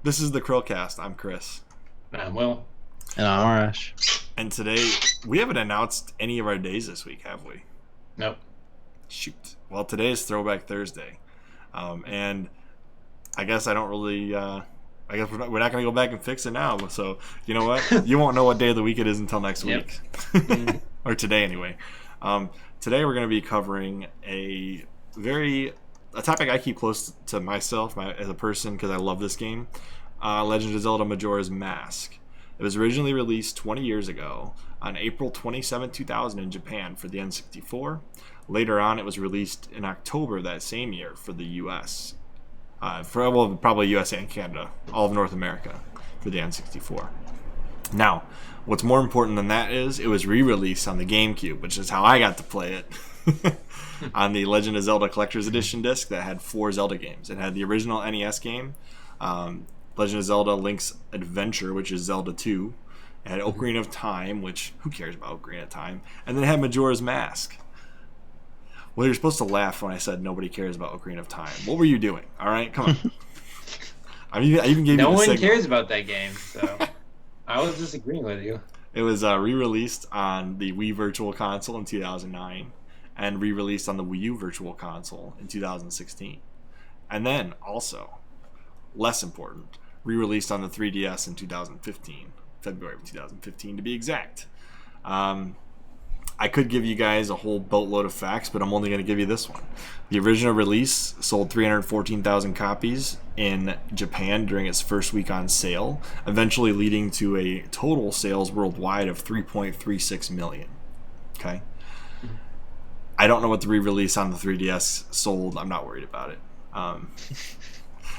This is the CHRILLCAST. I'm Chris. I'm Will. And I'm Arrrash. And today, we haven't announced any of our days this week, have we? Nope. Shoot. Well, today is Throwback Thursday. And I guess I don't really... I guess we're not going to go back and fix it now. So, you know what? You won't know what day of the week it is until next week. Or today, anyway. Today, we're going to be covering a topic I keep close to myself as a person because I love this game. Legend of Zelda Majora's Mask. It was originally released 20 years ago on April 27, 2000 in Japan for the N64. Later on, it was released in October that same year for the US. Probably US and Canada, all of North America for the N64. Now, what's more important than that is it was re-released on the GameCube, which is how I got to play it. On the Legend of Zelda Collector's Edition disc that had 4 Zelda games. It had the original NES game, Legend of Zelda Link's Adventure, which is Zelda 2. It had Ocarina of Time, which, who cares about Ocarina of Time? And then it had Majora's Mask. Well, you're supposed to laugh when I said nobody cares about Ocarina of Time. What were you doing? All right, come on. I even gave you the No one signal. cares about that game, so I was disagreeing with you. It was re-released on the Wii Virtual Console in 2009 and re-released on the Wii U Virtual Console in 2016. And then, also, less important, re-released on the 3DS in 2015, February of 2015 to be exact. I could give you guys a whole boatload of facts, but I'm only going to give you this one. The original release sold 314,000 copies in Japan during its first week on sale, eventually leading to a total sales worldwide of 3.36 million. Okay? I don't know what the re-release on the 3DS sold. I'm not worried about it.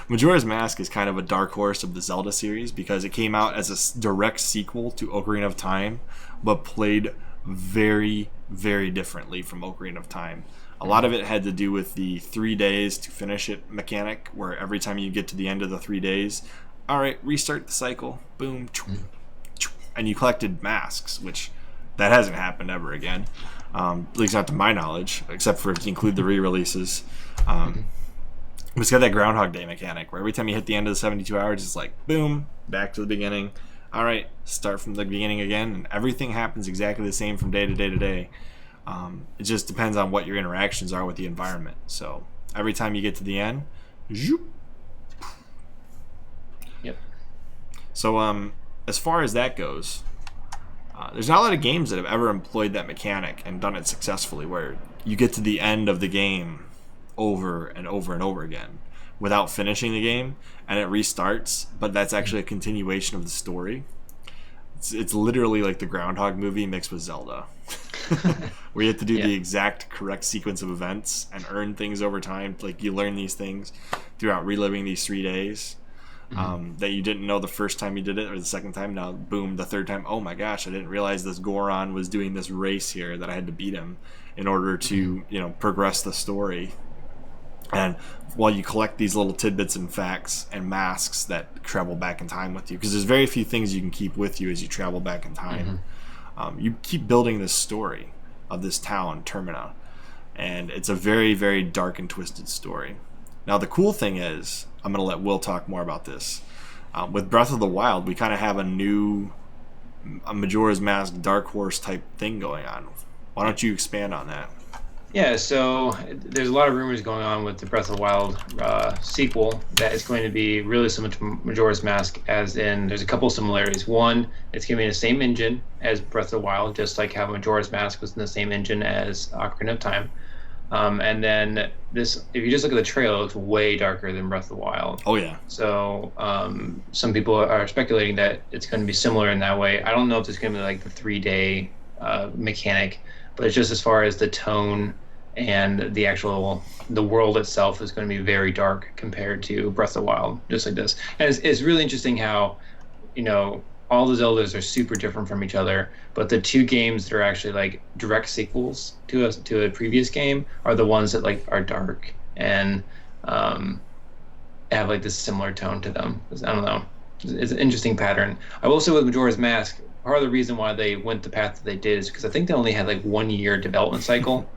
Majora's Mask is kind of a dark horse of the Zelda series because it came out as a direct sequel to Ocarina of Time, but played very, very differently from Ocarina of Time. A lot of it had to do with the 3 days to finish it mechanic, where every time you get to the end of the 3 days, all right, restart the cycle, boom, and you collected masks, which that hasn't happened ever again, at least not to my knowledge, except for if you include the re-releases. It's got that Groundhog Day mechanic, where every time you hit the end of the 72 hours, it's like, boom, back to the beginning. All right, start from the beginning again, and everything happens exactly the same from day to day to day. It just depends on what your interactions are with the environment. So every time you get to the end, zoop. Yep. So as far as that goes, there's not a lot of games that have ever employed that mechanic and done it successfully, where you get to the end of the game over and over and over again without finishing the game, and it restarts, but that's actually a continuation of the story. It's literally like the Groundhog movie mixed with Zelda, where you have to do the exact correct sequence of events and earn things over time. Like, you learn these things throughout reliving these 3 days that you didn't know the first time you did it, or the second time. Now, boom, the third time, oh my gosh, I didn't realize this Goron was doing this race here that I had to beat him in order to progress the story. And while you collect these little tidbits and facts and masks that travel back in time with you, because there's very few things you can keep with you as you travel back in time, you keep building this story of this town, Termina, and it's a very, very dark and twisted story. Now, the cool thing is, I'm going to let Will talk more about this. With Breath of the Wild, we kind of have a Majora's Mask Dark Horse type thing going on. Why don't you expand on that? Yeah, so there's a lot of rumors going on with the Breath of the Wild sequel that it's going to be really similar to Majora's Mask, as in there's a couple of similarities. One, it's going to be in the same engine as Breath of the Wild, just like how Majora's Mask was in the same engine as Ocarina of Time. And then this, if you just look at the trailer, it looks way darker than Breath of the Wild. Oh, yeah. So some people are speculating that it's going to be similar in that way. I don't know if it's going to be like the 3-day mechanic, but it's just as far as the tone and the world itself is going to be very dark compared to Breath of the Wild, just like this. And it's really interesting how, all the Zeldas are super different from each other, but the 2 games that are actually like direct sequels to a previous game are the ones that like are dark and have like this similar tone to them. I don't know. It's an interesting pattern. I will say with Majora's Mask, part of the reason why they went the path that they did is because I think they only had like 1 year development cycle.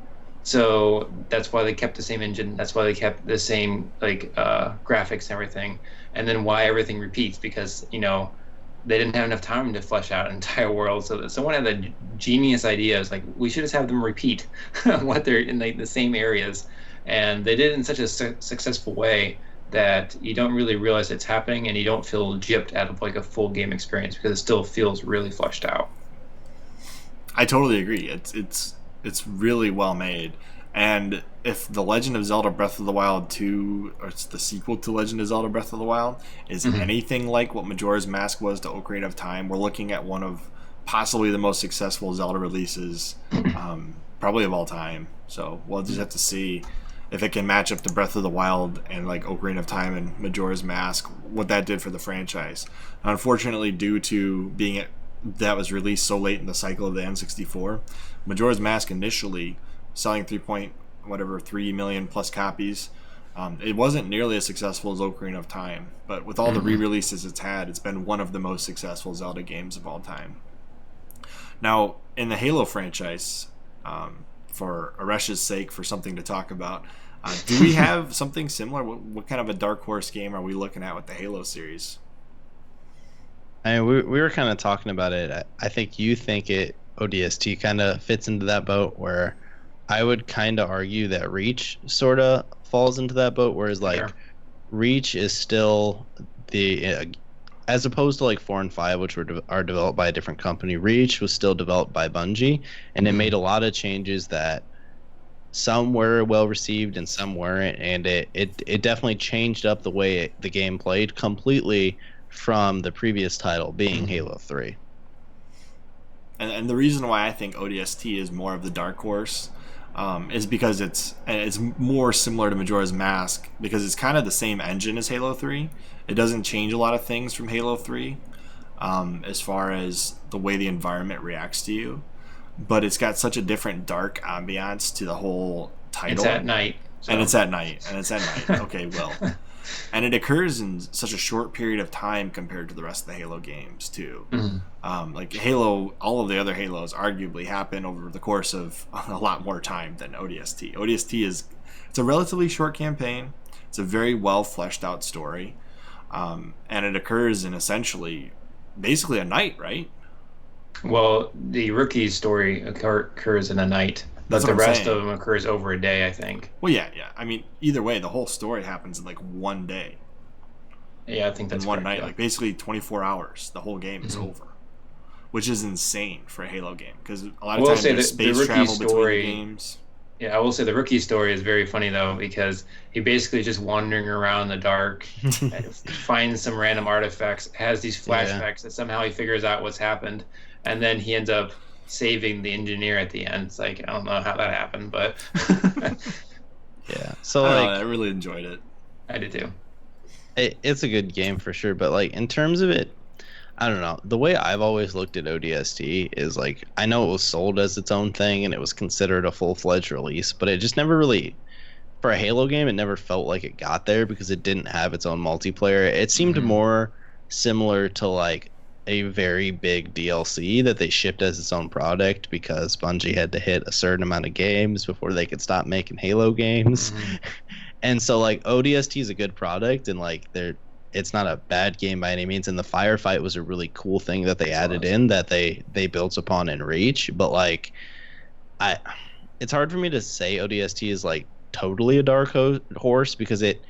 So that's why they kept the same engine. That's why they kept the same like graphics and everything. And then why everything repeats, because they didn't have enough time to flesh out an entire world. So that someone had the genius idea. It's like we should just have them repeat what they're in the same areas, and they did it in such a successful way that you don't really realize it's happening, and you don't feel gypped out of like a full game experience because it still feels really fleshed out. I totally agree. It's really well made. And if The Legend of Zelda Breath of the Wild 2, or it's the sequel to Legend of Zelda Breath of the Wild, is anything like what Majora's Mask was to Ocarina of Time, we're looking at one of possibly the most successful Zelda releases, probably of all time. So we'll just have to see if it can match up to Breath of the Wild and like Ocarina of Time and Majora's Mask, what that did for the franchise. Unfortunately, due to being that was released so late in the cycle of the N64, Majora's Mask initially selling 3 million plus copies. It wasn't nearly as successful as Ocarina of Time, but with all the re-releases it's had, it's been one of the most successful Zelda games of all time. Now, in the Halo franchise, for Arrrash's sake, for something to talk about, do we have something similar? What kind of a dark horse game are we looking at with the Halo series? I mean, we were kind of talking about it. I think you think ODST kind of fits into that boat, where I would kind of argue that Reach sort of falls into that boat, whereas like Reach is still the as opposed to like 4 and 5, which are developed by a different company. Reach was still developed by Bungie, and it made a lot of changes that some were well received and some weren't, and it definitely changed up the way the game played completely from the previous title being Halo 3. And the reason why I think ODST is more of the dark horse is because it's more similar to Majora's Mask, because it's kind of the same engine as Halo 3. It doesn't change a lot of things from Halo 3 as far as the way the environment reacts to you, but it's got such a different dark ambiance to the whole title. It's at night. So. And it's at night. Okay, well. And it occurs in such a short period of time compared to the rest of the Halo games, too. Like Halo, all of the other Halos arguably happen over the course of a lot more time than ODST. It's a relatively short campaign. It's a very well fleshed out story. And it occurs in essentially, basically a night, right? Well, the rookie's story occurs in a night. But the rest of them occurs over a day, I think. Well, yeah. I mean, either way, the whole story happens in like one day. Yeah, I think that's one correct, night. yeah. Like basically 24 hours, the whole game is over, which is insane for a Halo game, because a lot of times there's space travel between games. Yeah, I will say the rookie story is very funny though, because he basically is just wandering around in the dark, finds some random artifacts, has these flashbacks that somehow he figures out what's happened, and then he ends up saving the engineer at the end. It's like, I don't know how that happened, but yeah. So I really enjoyed it. I did too. It's a good game for sure, but like in terms of it, I don't know. The way I've always looked at ODST is like, I know it was sold as its own thing and it was considered a full-fledged release, but it just never really, for a Halo game, it never felt like it got there because it didn't have its own multiplayer. It seemed more similar to like a very big DLC that they shipped as its own product because Bungie had to hit a certain amount of games before they could stop making Halo games. And so like ODST is a good product, and like it's not a bad game by any means, and the firefight was a really cool thing that they added in that they built upon in Reach. But like it's hard for me to say ODST is like totally a dark horse, because it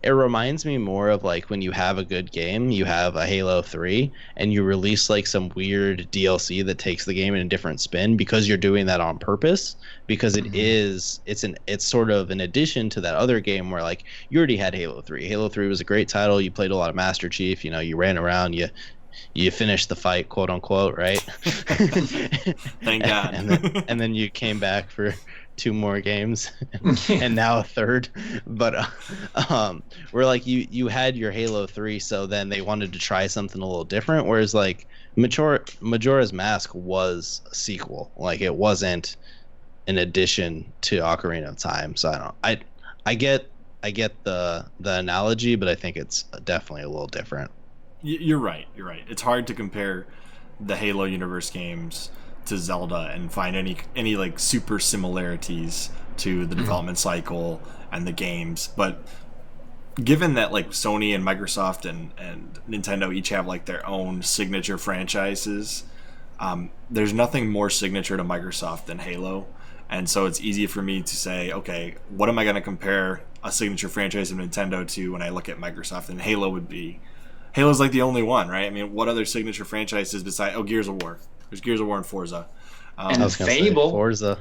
reminds me more of like when you have a good game, you have a Halo 3, and you release like some weird DLC that takes the game in a different spin because you're doing that on purpose, because it's sort of an addition to that other game where like you already had Halo 3. Halo 3 was a great title. You played a lot of Master Chief, you ran around, you finished the fight, quote unquote, right? Thank God. and then you came back for 2 more games and now a third, but where like you had your Halo 3, so then they wanted to try something a little different, whereas like Majora's Mask was a sequel, like it wasn't an addition to Ocarina of Time. So I get the analogy, but I think it's definitely a little different. You're right. It's hard to compare the Halo universe games to Zelda and find any like super similarities to the development cycle and the games. But given that like Sony and Microsoft and Nintendo each have like their own signature franchises, there's nothing more signature to Microsoft than Halo. And so it's easy for me to say, okay, what am I going to compare a signature franchise of Nintendo to when I look at Microsoft? And Halo's like the only one, right? I mean, what other signature franchises besides Gears of War? There's Gears of War and Forza. And Fable. Forza.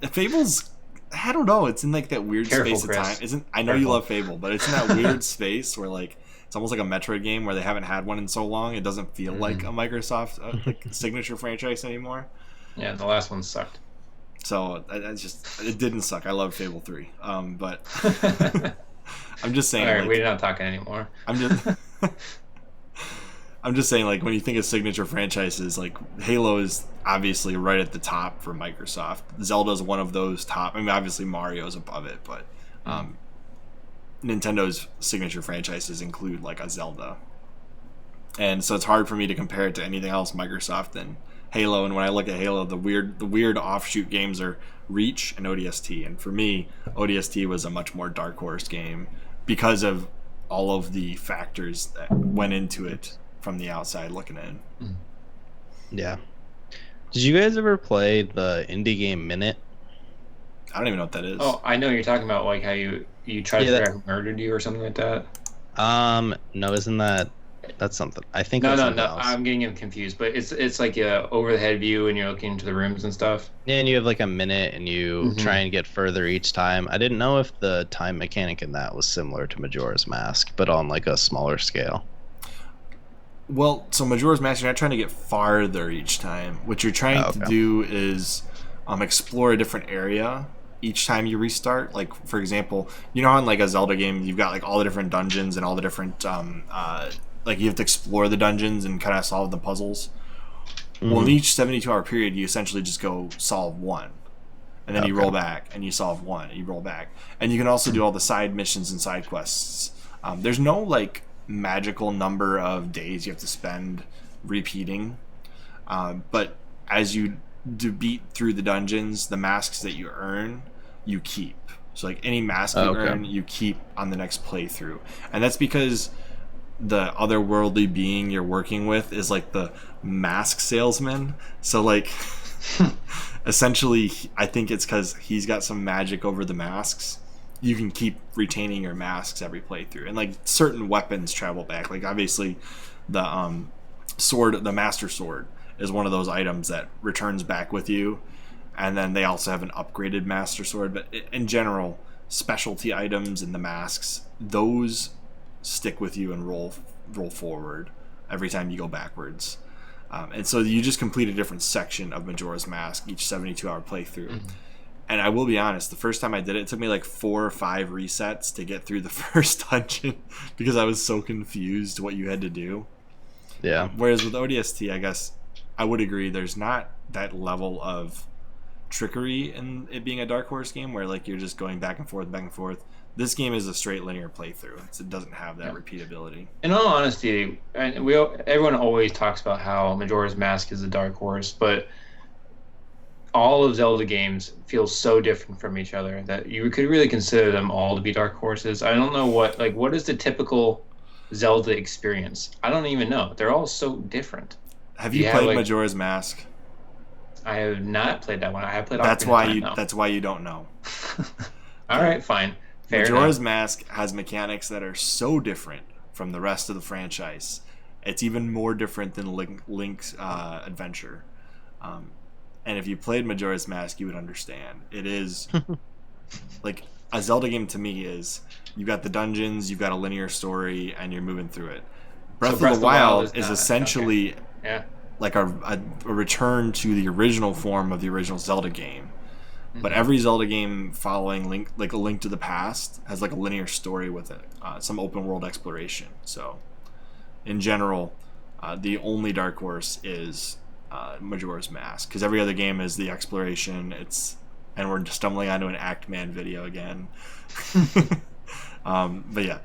Fable's, I don't know. It's in like that weird space Chris. of time. I know you love Fable, but it's in that weird space where like it's almost like a Metroid game where they haven't had one in so long. It doesn't feel like a Microsoft like signature franchise anymore. Yeah, the last one sucked. So it didn't suck. I love Fable 3. But I'm just saying. All right, like, we're not talking anymore. I'm just saying, like, when you think of signature franchises, like Halo is obviously right at the top for Microsoft. Zelda's one of those top. I mean, obviously Mario's above it, but Nintendo's signature franchises include like a Zelda, and so it's hard for me to compare it to anything else Microsoft than Halo. And when I look at Halo, the weird offshoot games are Reach and ODST, and for me, ODST was a much more dark horse game because of all of the factors that went into it from the outside looking in. Yeah. Did you guys ever play the indie game Minute? I don't even know what that is. Oh, I know you're talking about like how you try to figure out who murdered you or something like that. No, isn't that's something? I think No, something else. I'm getting him confused, but it's like a over the head view and you're looking into the rooms and stuff. Yeah, and you have like a minute and you try and get further each time. I didn't know if the time mechanic in that was similar to Majora's Mask, but on like a smaller scale. Well, so Majora's Mask, you're not trying to get farther each time. What you're trying to do is explore a different area each time you restart. Like, for example, you know how in like a Zelda game, you've got like all the different dungeons and all the different, like you have to explore the dungeons and kind of solve the puzzles. Well, in each 72-hour period, you essentially just go solve one. And then you roll back and you solve one and you roll back. And you can also do all the side missions and side quests. There's no like magical number of days you have to spend repeating, but as you beat through the dungeons, the masks that you earn you keep. So like any mask you earn you keep on the next playthrough, and that's because the otherworldly being you're working with is like the mask salesman. So like essentially I think it's because he's got some magic over the masks. You can keep retaining your masks every playthrough, and like certain weapons travel back. Like obviously, the sword, the Master Sword, is one of those items that returns back with you, and then they also have an upgraded Master Sword. But in general, specialty items and the masks, those stick with you and roll forward every time you go backwards. And so you just complete a different section of Majora's Mask each 72-hour playthrough. And I will be honest, the first time I did it, it took me like 4 or 5 resets to get through the first dungeon because I was so confused what you had to do. Yeah. Whereas with ODST, I guess I would agree there's not that level of trickery in it being a Dark Horse game where like you're just going back and forth, back and forth. This game is a straight linear playthrough. It doesn't have that repeatability. In all honesty, and everyone always talks about how Majora's Mask is a Dark Horse, but all of Zelda games feel so different from each other that you could really consider them all to be Dark Horses. I don't know what is the typical Zelda experience? I don't even know. They're all so different. Have you played Majora's Mask? I have not played that one. I have played. That's why you don't know. All right, fine. Fair Majora's enough. Mask has mechanics that are so different from the rest of the franchise. It's even more different than Link's adventure. And if you played Majora's Mask, you would understand. It is like a Zelda game to me is you've got the dungeons, you've got a linear story, and you're moving through it. Breath of the Wild is essentially like a return to the original form of the original Zelda game. But every Zelda game following Link, like A Link to the Past, has like a linear story with it, some open world exploration. So, in general, the only Dark Horse is Majora's Mask, because every other game is the exploration. And we're stumbling onto an Act Man video again. But yeah,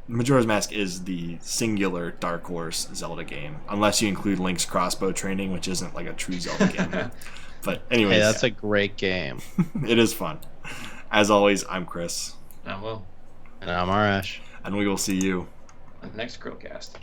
Majora's Mask is the singular Dark Horse Zelda game, unless you include Link's crossbow training, which isn't like a true Zelda game. But anyways, hey, that's a great game. It is fun. As always, I'm Chris. I will. And I'm Arrrash. And we will see you on the next CHRILLCAST.